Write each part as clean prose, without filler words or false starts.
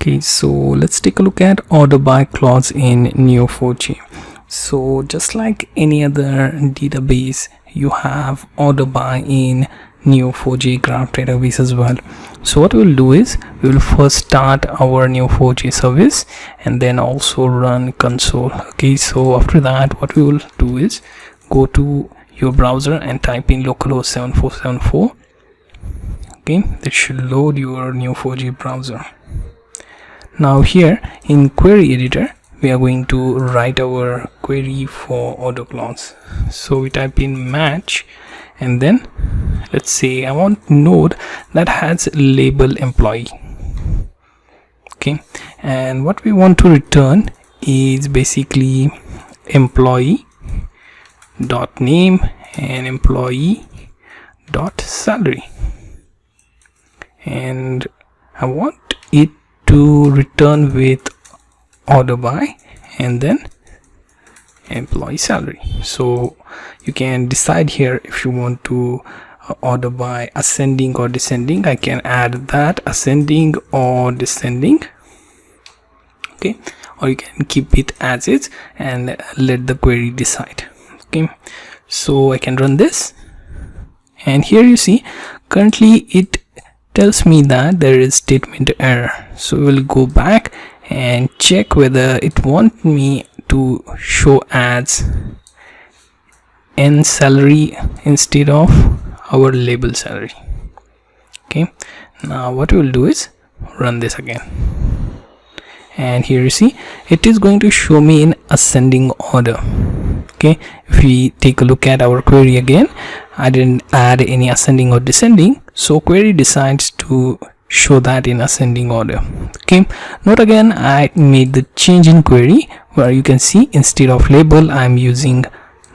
Okay, so let's take a look at order by clause in Neo4j. So just like any other database, you have order by in Neo4j graph database as well. So what we'll do is we will first start our Neo4j service and then also run console. Okay, so after that what we will do is go to your browser and type in localhost 7474. Okay, this should load your Neo4j browser. Now here in query editor we are going to write our query for order clause. So we type in match and then let's say I want node that has label employee. Okay, and what we want to return is basically employee dot name and employee dot salary, and I want it to return with order by and then employee salary. So you can decide here if you want to order by ascending or descending. I can add that ascending or descending. Okay, or you can keep it as is and let the query decide. Okay, so I can run this and here you see currently it tells me that there is statement error. So we will go back and check whether it wants me to show as N salary instead of our label salary. Okay, now what we will do is run this again and here you see it is going to show me in ascending order. Okay, if we take a look at our query again, I didn't add any ascending or descending, so query decides to show that in ascending order. Okay, note again I made the change in query where you can see instead of label I'm using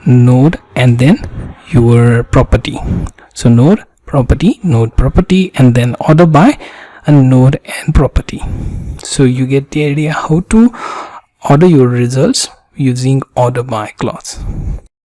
node and then your property. So node property and then order by a node and property. So you get the idea how to order your results using order by clause.